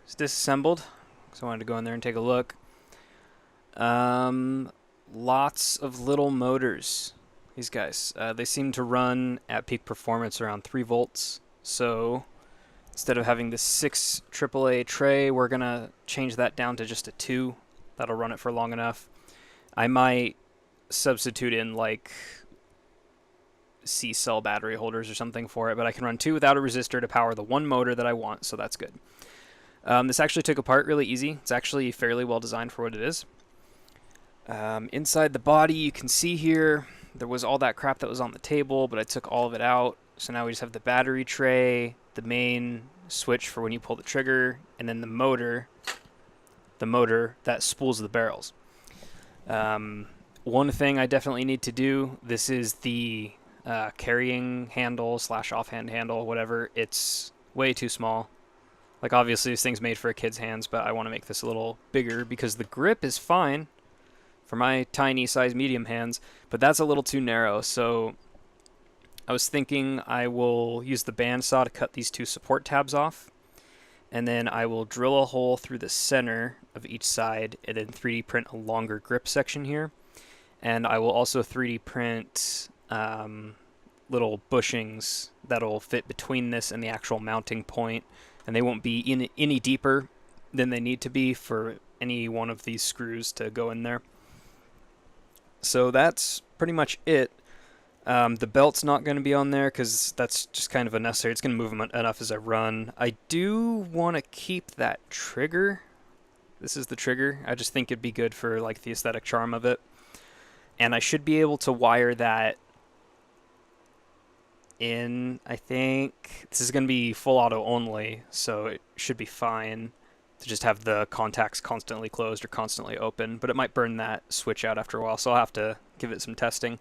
It's disassembled, so I wanted to go in there and take a look. Lots of little motors. These guys, they seem to run at peak performance around 3 volts. So instead of having this 6 AAA tray, we're gonna change that down to just a 2. That'll run it for long enough. I might substitute in like C-cell battery holders or something for it, but I can run 2 without a resistor to power the 1 motor that I want, so that's good. This actually took apart really easy. It's actually fairly well designed for what it is. Inside the body, you can see here, there was all that crap that was on the table, but I took all of it out. So now we just have the battery tray, the main switch for when you pull the trigger, and then the motor that spools the barrels. One thing I definitely need to do, this is the carrying handle / offhand handle, whatever. It's way too small. Like, obviously this thing's made for a kid's hands, but I want to make this a little bigger because the grip is fine for my tiny size medium hands, but that's a little too narrow. So I was thinking I will use the bandsaw to cut these 2 support tabs off, and then I will drill a hole through the center of each side and then 3D print a longer grip section here. And I will also 3D print little bushings that'll fit between this and the actual mounting point, and they won't be any deeper than they need to be for any one of these screws to go in there. So that's pretty much it. The belt's not going to be on there because that's just kind of unnecessary. It's going to move them enough as I run. I do want to keep that trigger. This is the trigger. I just think it'd be good for like the aesthetic charm of it. And I should be able to wire that in, I think. This is going to be full auto only, so it should be fine to just have the contacts constantly closed or constantly open, but it might burn that switch out after a while, so I'll have to give it some testing.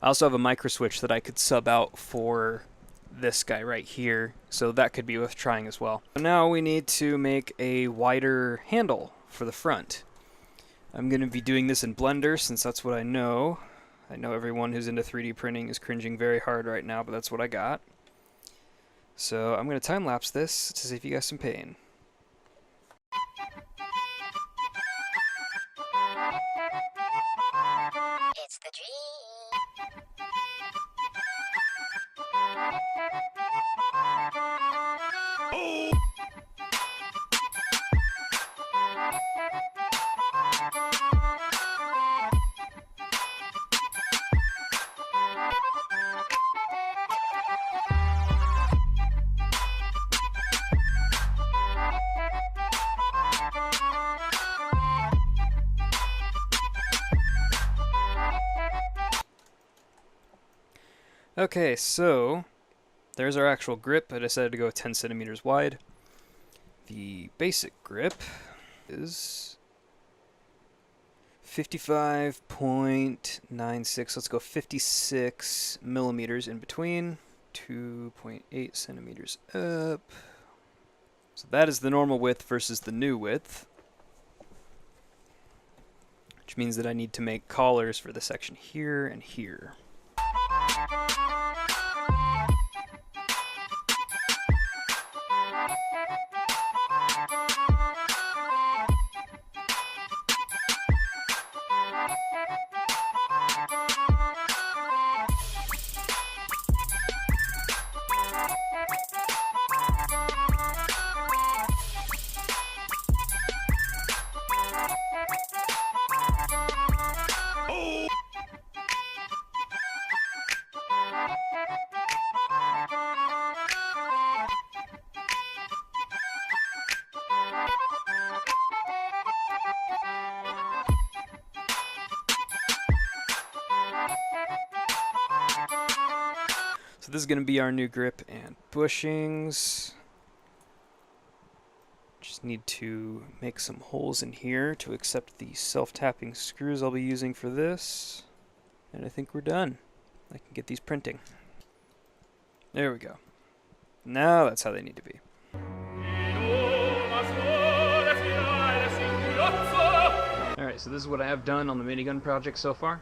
I also have a micro switch that I could sub out for this guy right here, so that could be worth trying as well. Now we need to make a wider handle for the front. I'm going to be doing this in Blender since that's what I know. I know everyone who's into 3D printing is cringing very hard right now, but that's what I got. So I'm going to time-lapse this to save you guys some pain. It's the dream. Okay, so there's our actual grip. I decided to go 10 centimeters wide. The basic grip is 55.96. Let's go 56 millimeters in between. 2.8 centimeters up. So that is the normal width versus the new width, which means that I need to make collars for the section here and here. So this is going to be our new grip and bushings. Just need to make some holes in here to accept the self-tapping screws I'll be using for this. And I think we're done. I can get these printing. There we go. Now that's how they need to be. Alright, so this is what I have done on the minigun project so far.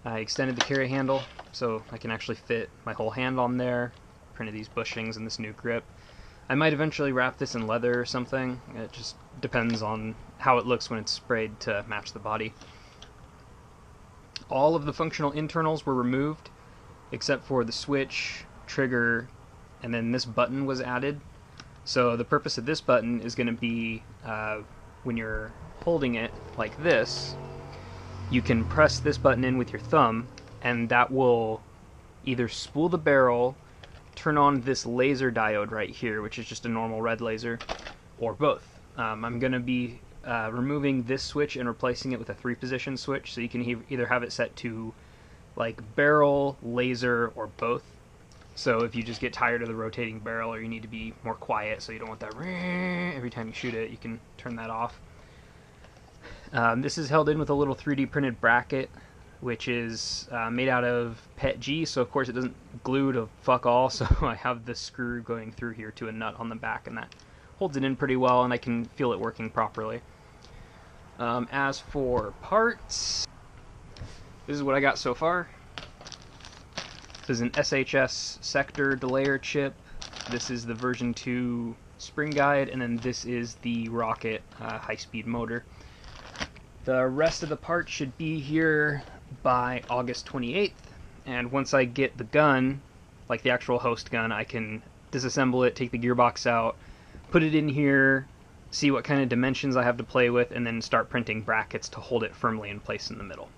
I extended the carry handle so I can actually fit my whole hand on there. Printed these bushings and this new grip. I might eventually wrap this in leather or something. It just depends on how it looks when it's sprayed to match the body. All of the functional internals were removed, except for the switch, trigger, and then this button was added. So the purpose of this button is going to be when you're holding it like this, you can press this button in with your thumb, and that will either spool the barrel, turn on this laser diode right here, which is just a normal red laser, or both. I'm going to be removing this switch and replacing it with a 3-position switch, so you can either have it set to like barrel, laser, or both. So if you just get tired of the rotating barrel, or you need to be more quiet, so you don't want that every time you shoot it, you can turn that off. This is held in with a little 3D printed bracket, which is made out of PETG, so of course it doesn't glue to fuck all, so I have the screw going through here to a nut on the back, and that holds it in pretty well, and I can feel it working properly. As for parts, this is what I got so far. This is an SHS sector delayer chip. This is the version 2 spring guide, and then this is the rocket high-speed motor. The rest of the parts should be here by August 28th, and once I get the gun, like the actual host gun, I can disassemble it, take the gearbox out, put it in here, see what kind of dimensions I have to play with, and then start printing brackets to hold it firmly in place in the middle.